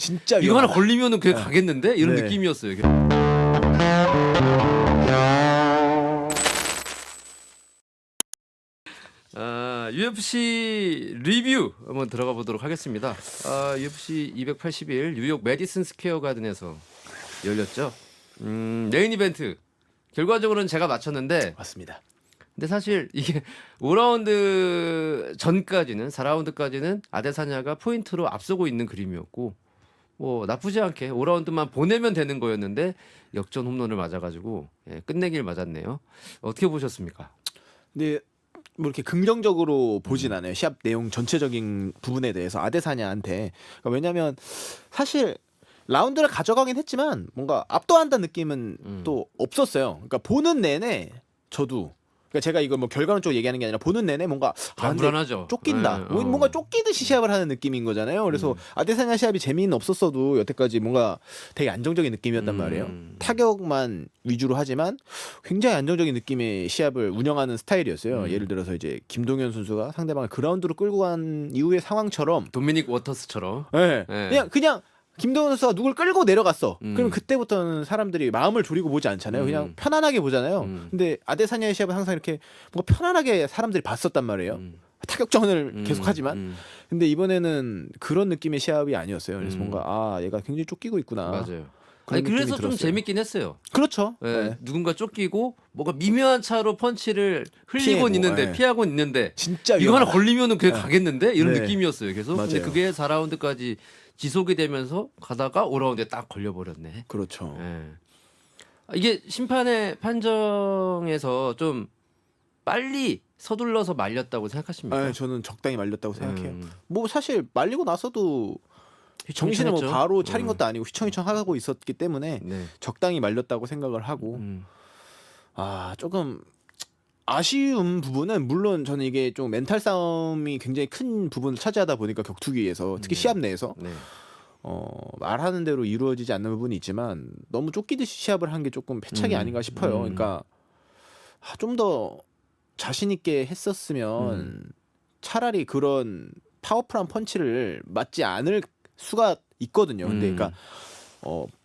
진짜 이거 하나 위험하다. 걸리면은 그게 가겠는데 이런 네. 느낌이었어요. 이게. UFC 리뷰 한번 들어가 보도록 하겠습니다. UFC 281 뉴욕 메디슨 스퀘어 가든에서 열렸죠. 메인 이벤트 결과적으로는 제가 맞췄는데, 맞습니다. 근데 사실 이게 5라운드 전까지는 4라운드까지는 아데사냐가 포인트로 앞서고 있는 그림이었고, 뭐 나쁘지 않게 5라운드만 보내면 되는 거였는데 역전 홈런을 맞아가지고 끝내길 맞았네요. 어떻게 보셨습니까? 근데 뭐 이렇게 긍정적으로 보진 않아요. 시합 내용 전체적인 부분에 대해서 아데사냐한테. 그러니까 왜냐면 사실 라운드를 가져가긴 했지만 뭔가 압도한다는 느낌은 또 없었어요. 그러니까 보는 내내 저도, 그러니까 제가 이거 뭐 결과론 쪽 얘기하는 게 아니라 보는 내내 뭔가 근데 불안하죠. 쫓긴다. 네, 뭔가 쫓기듯이 시합을 하는 느낌인 거잖아요. 그래서 아데사냐 시합이 재미는 없었어도 여태까지 뭔가 되게 안정적인 느낌이었단 말이에요. 타격만 위주로 하지만 굉장히 안정적인 느낌의 시합을 운영하는 스타일이었어요. 예를 들어서 이제 김동현 선수가 상대방을 그라운드로 끌고 간 이후의 상황처럼, 도미닉 워터스처럼. 네. 네. 그냥 김동현 선수가 누굴 끌고 내려갔어. 그럼 그때부터는 사람들이 마음을 졸이고 보지 않잖아요. 그냥 편안하게 보잖아요. 근데 아데사냐의 시합은 항상 이렇게 뭔가 편안하게 사람들이 봤었단 말이에요. 타격전을 계속하지만. 근데 이번에는 그런 느낌의 시합이 아니었어요. 그래서 뭔가 얘가 굉장히 쫓기고 있구나. 맞아요. 그런 아니, 그래서 느낌이 좀 들었어요. 재밌긴 했어요. 그렇죠. 예, 네. 누군가 쫓기고 뭔가 미묘한 차로 펀치를 흘리고 피해고, 있는데 네. 피하고 있는데 진짜 이거 하나 위험하다. 걸리면은 그게 네. 가겠는데 이런 네. 느낌이었어요. 계속. 근데 맞아요. 그게 4라운드까지 지속이 되면서 가다가 5라운드에 딱 걸려버렸네. 그렇죠. 예. 이게 심판의 판정에서 좀 빨리 서둘러서 말렸다고 생각하십니까? 네, 저는 적당히 말렸다고 생각해요. 음. 뭐 사실 말리고 나서도 정신을 뭐 휘청휘청했죠? 바로 차린 것도 아니고 휘청휘청 하고 있었기 때문에 네. 적당히 말렸다고 생각을 하고, 조금 아쉬운 부분은, 물론 저는 이게 좀 멘탈 싸움이 굉장히 큰 부분을 차지하다 보니까 격투기에서 특히 시합 내에서 네. 말하는 대로 이루어지지 않는 부분이 있지만 너무 쫓기듯이 시합을 한 게 조금 패착이 아닌가 싶어요. 그러니까 좀 더 자신 있게 했었으면 차라리 그런 파워풀한 펀치를 맞지 않을 수가 있거든요. 근데 그러니까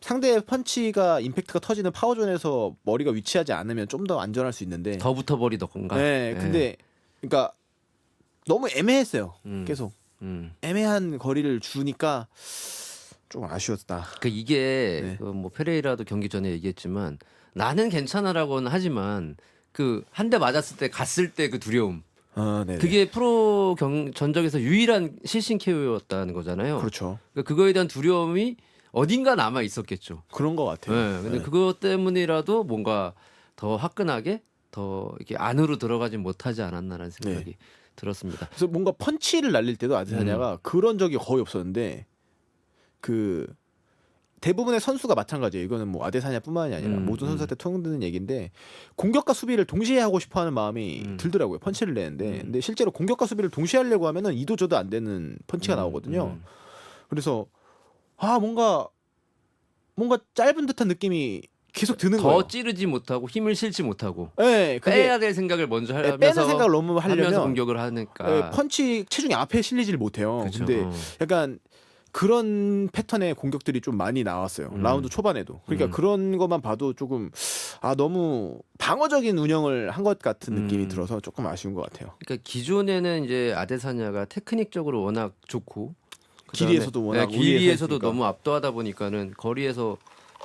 상대 펀치가 임팩트가 터지는 파워존에서 머리가 위치하지 않으면 좀 더 안전할 수 있는데. 더 붙어버리던가. 네, 근데 그러니까 너무 애매했어요. 계속 애매한 거리를 주니까 좀 아쉬웠다. 그 이게 네. 뭐 페레이라도 경기 전에 얘기했지만 나는 괜찮아라고는 하지만 그 한 대 맞았을 때 갔을 때 그 두려움. 네네. 그게 프로 전적에서 유일한 실신 KO였다는 거잖아요. 그렇죠. 그러니까 그거에 대한 두려움이 어딘가 남아 있었겠죠. 그런 것 같아요. 네, 근데 그것 때문이라도 뭔가 더 화끈하게 더 이렇게 안으로 들어가지 못하지 않았나라는 생각이 들었습니다. 그래서 뭔가 펀치를 날릴 때도 아데사냐가 그런 적이 거의 없었는데, 그 대부분의 선수가 마찬가지예요. 이거는 뭐 아데사냐뿐만이 아니라 모든 선수한테 통용되는 얘기인데, 공격과 수비를 동시에 하고 싶어하는 마음이 들더라고요. 펀치를 내는데. 근데 실제로 공격과 수비를 동시에 하려고 하면은 이도 저도 안 되는 펀치가 나오거든요. 그래서 뭔가 짧은 듯한 느낌이 계속 드는 더 거예요. 찌르지 못하고 힘을 실지 못하고 네, 근데 빼야 될 생각을 먼저 하면서 빼는 생각을 너무 하려면 공격을 하니까. 펀치 체중이 앞에 실리지를 못해요. 그쵸. 근데 약간 그런 패턴의 공격들이 좀 많이 나왔어요. 라운드 초반에도. 그러니까 그런 것만 봐도 조금 너무 방어적인 운영을 한 것 같은 느낌이 들어서 조금 아쉬운 것 같아요. 그러니까 기존에는 이제 아데사냐가 테크닉적으로 워낙 좋고 그다음에 길이에서도 워낙 길이에서도 우위에 서 너무 압도하다 보니까는 거리에서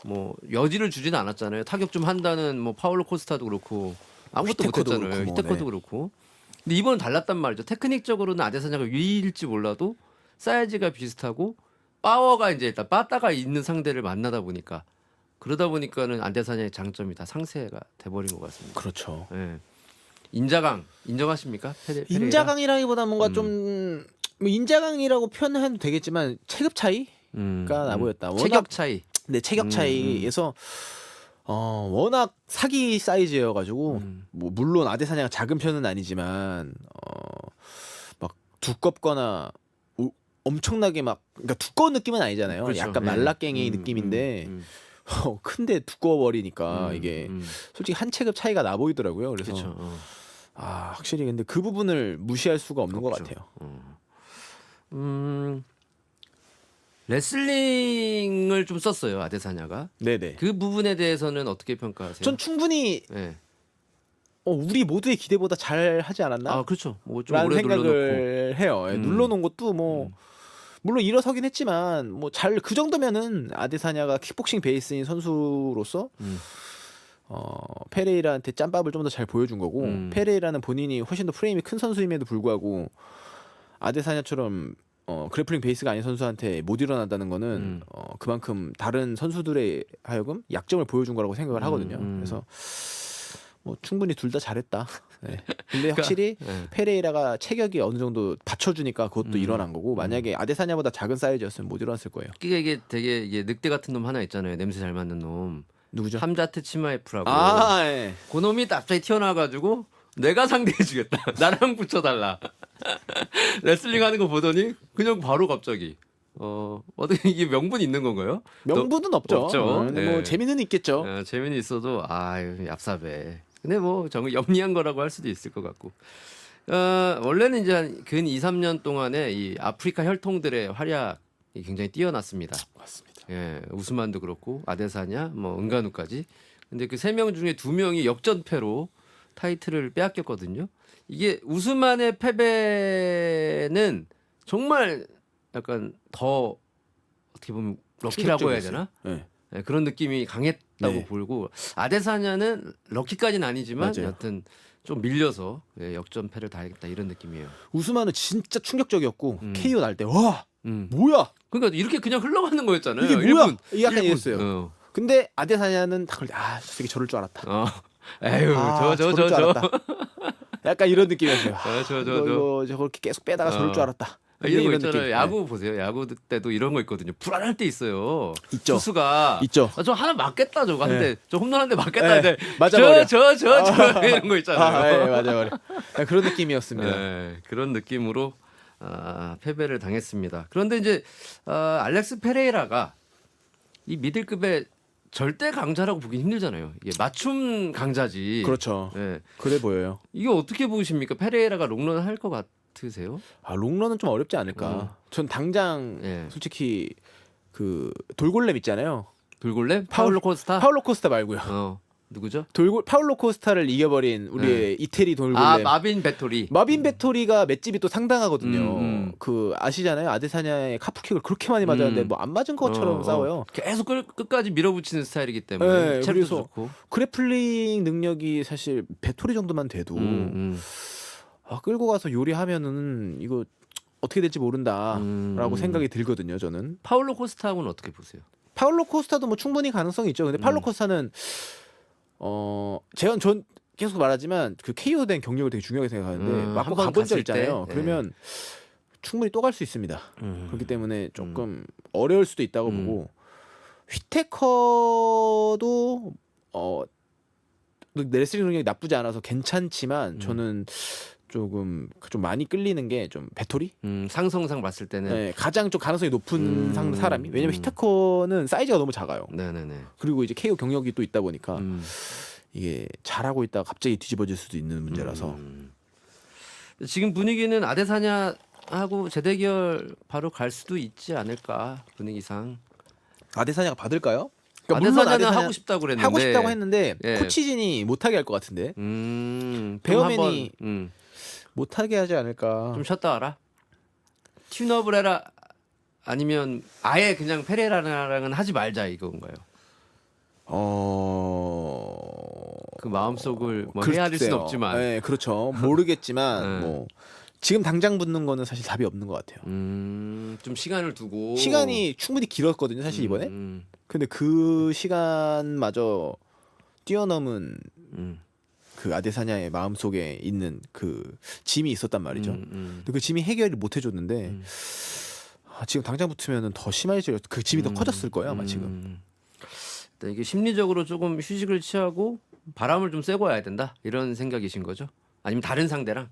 뭐 여지를 주지는 않았잖아요. 타격 좀 한다는 뭐 파울로 코스타도 그렇고 아무것도 히테커도 못했잖아요. 그렇고 뭐, 히테커도 그렇고. 근데 이번은 달랐단 말이죠. 테크닉적으로는 아데사냐가 위일지 몰라도 사이즈가 비슷하고 파워가 이제 일단 빠따가 있는 상대를 만나다 보니까 그러다 보니까는 아데사냐의 장점이 다 상쇄가 돼버린 것 같습니다. 그렇죠. 예. 인자강 인정하십니까? 페레이라? 인자강이라기보다 뭔가 좀 뭐 인자강이라고 표현해도 되겠지만 체급 차이가 나보였다. 체격 차이. 네, 체격 차이에서 워낙 사기 사이즈여가지고 뭐 물론 아데사냐가 작은 편은 아니지만 막 두껍거나 엄청나게 막, 그러니까 두꺼운 느낌은 아니잖아요. 그렇죠. 약간 네. 말라깽이 느낌인데 근데 두꺼워버리니까 이게 솔직히 한 체급 차이가 나 보이더라고요. 그래서 그렇죠. 확실히 근데 그 부분을 무시할 수가 없는 것 없죠. 같아요. 레슬링을 좀 썼어요 아데사냐가. 네네. 그 부분에 대해서는 어떻게 평가하세요? 전 충분히 네. 우리 모두의 기대보다 잘 하지 않았나? 아 그렇죠. 뭐 좀 라는 오래 눌러놓고. 생각을 해요. 예, 음. 눌러놓은 것도 뭐 물론 일어서긴 했지만 뭐 잘 그 정도면은 아데사냐가 킥복싱 베이스인 선수로서 페레이라한테 짬밥을 좀 더 잘 보여준 거고 페레이라는 본인이 훨씬 더 프레임이 큰 선수임에도 불구하고 아데사냐처럼 그래플링 베이스가 아닌 선수한테 못 일어난다는 거는 그만큼 다른 선수들의 하여금 약점을 보여준 거라고 생각을 하거든요. 그래서 뭐 충분히 둘 다 잘했다. 네. 근데 확실히 네. 페레이라가 체격이 어느 정도 받쳐주니까 그것도 일어난 거고 만약에 아데사냐보다 작은 사이즈였으면 못 일어났을 거예요. 이게 되게 이게 늑대 같은 놈 하나 있잖아요. 냄새 잘 맡는 놈. 누구죠? 함자트 치마에프라고. 아, 예. 그 놈이 갑자기 튀어나와가지고 내가 상대해주겠다. 나랑 붙여달라. 레슬링 하는 거 보더니 그냥 바로 갑자기. 어떻게 이게 명분이 있는 건가요? 명분은 없죠. 없죠. 근데 네. 뭐 재미는 있겠죠. 재미는 있어도 얍삽해. 근데 뭐 정말 영리한 거라고 할 수도 있을 것 같고. 원래는 이제 한 근 2, 3년 동안에 이 아프리카 혈통들의 활약이 굉장히 뛰어났습니다. 맞습니다. 예, 우스만도 그렇고 아데사냐, 뭐 은가누까지. 근데 그 3명 중에 2명이 역전패로 타이틀을 빼앗겼거든요. 이게 우스만의 패배는 정말 약간 더 어떻게 보면 럭키라고 해야 되나? 네. 네, 그런 느낌이 강했다고 네. 보이고 아데사냐는 럭키까지는 아니지만 맞아요. 여튼 좀 밀려서 역전패를 당했다 이런 느낌이에요. 우스만은 진짜 충격적이었고 KO 날 때 와 음. 뭐야 그러니까 이렇게 그냥 흘러가는 거였잖아요. 이게 뭐야 1분, 약간 1분. 이랬어요. 근데 아데사냐는 딱 저 새끼 저럴 줄 알았다. 에휴 저럴 줄 알았다. 약간 이런 느낌이었어요. 이거 저렇게 계속 빼다가 저럴 줄 알았다. 이런 거 이런 있잖아요. 느낌. 야구 보세요. 야구 때도 이런 거 있거든요. 불안할 때 있어요. 있죠. 투수가 있죠. 저 하나 맞겠다 저거 네. 한대 저 홈런 한 대 맞겠다 네. 한대 맞아버려. 저 이런 거 있잖아요. 네, 맞아요. 그런 느낌이었습니다. 네, 그런 느낌으로 패배를 당했습니다. 그런데 이제 알렉스 페레이라가 이 미들급의 절대 강자라고 보기 힘들잖아요. 이게 맞춤 강자지. 그렇죠. 네. 그래 보여요. 이게 어떻게 보십니까? 페레이라가 롱런 할 것 같으세요? 롱런은 좀 어렵지 않을까. 전 당장 예. 솔직히 그 돌골렘 있잖아요. 돌골렘? 파울로 코스타? 파울로 코스타 말고요. 누구죠? 파울로 코스타를 이겨버린 우리의 이태리 돌골렘. 마빈 베토리. 마빈 베토리가 맷집이 또 상당하거든요. 그 아시잖아요. 아데사냐의 카프킥을 그렇게 많이 맞았는데 뭐 안 맞은 것처럼 싸워요. 계속 끝까지 밀어붙이는 스타일이기 때문에 네, 체력도 그래서 좋고. 그래플링 능력이 사실 베토리 정도만 돼도 끌고 가서 요리하면은 이거 어떻게 될지 모른다라고 생각이 들거든요. 저는 파울로 코스타하고는 어떻게 보세요? 파울로 코스타도 뭐 충분히 가능성이 있죠. 근데 파울로 코스타는 전 계속 말하지만 그 KO된 경력을 되게 중요하게 생각하는데 맞고 한번 가본 적 갔을 있잖아요. 때, 그러면 충분히 또 갈 수 있습니다. 그렇기 때문에 조금 어려울 수도 있다고 보고 휘테커도 레슬링 능력이 나쁘지 않아서 괜찮지만 저는 좀 많이 끌리는 게 좀 배토리? 상성상 봤을 때는 네, 가장 좀 가능성이 높은 사람이. 왜냐면 휘테커는 사이즈가 너무 작아요. 네네네. 그리고 이제 KO 경력이 또 있다 보니까 이게 잘하고 있다가 갑자기 뒤집어질 수도 있는 문제라서. 지금 분위기는 아데사냐하고 재대결 바로 갈 수도 있지 않을까 분위기상. 아데사냐가 받을까요? 그러니까 물론 아데사냐는 아데사냐 하고 싶다고 그랬는데 하고 싶다고 했는데 예. 코치진이 못하게 할 것 같은데 베어맨이 못하게 하지 않을까. 좀 쉬었다 와라. 튠업을 해라. 아니면 아예 그냥 페레라랑은 하지 말자 이건가요? 그 마음속을 뭐 헤아릴 수는 없지만. 네, 그렇죠. 모르겠지만 네. 뭐 지금 당장 붙는 거는 사실 답이 없는 것 같아요. 좀 시간을 두고 시간이 충분히 길었거든요, 사실 이번에. 근데 그 시간마저 뛰어넘은 그 아데사냐의 마음 속에 있는 그 짐이 있었단 말이죠. 근데 그 짐이 해결을 못 해줬는데 지금 당장 붙으면 더 심해질, 그 짐이 더 커졌을 거예요, 아마 지금. 이게 심리적으로 조금 휴식을 취하고 바람을 좀 쐬고 와야 된다 이런 생각이신 거죠? 아니면 다른 상대랑?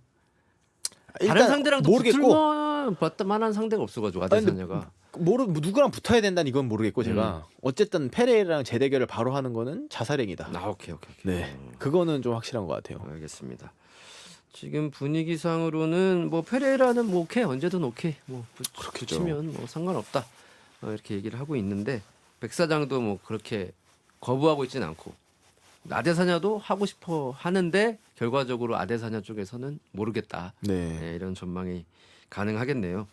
다른 상대랑도 붙을만 만한 상대가 없어가지고 아데사냐가. 누구랑 붙어야 된다는 이건 모르겠고 제가 어쨌든 페레이라랑 재대결을 바로 하는 거는 자살행위다. 오케이. 네, 그거는 좀 확실한 것 같아요. 알겠습니다. 지금 분위기상으로는 뭐 페레이라는 뭐 오케이 언제든 오케이 뭐 붙이면 뭐 상관없다. 이렇게 얘기를 하고 있는데 백 사장도 뭐 그렇게 거부하고 있지는 않고 아데사냐도 하고 싶어 하는데 결과적으로 아데사냐 쪽에서는 모르겠다. 네. 이런 전망이 가능하겠네요.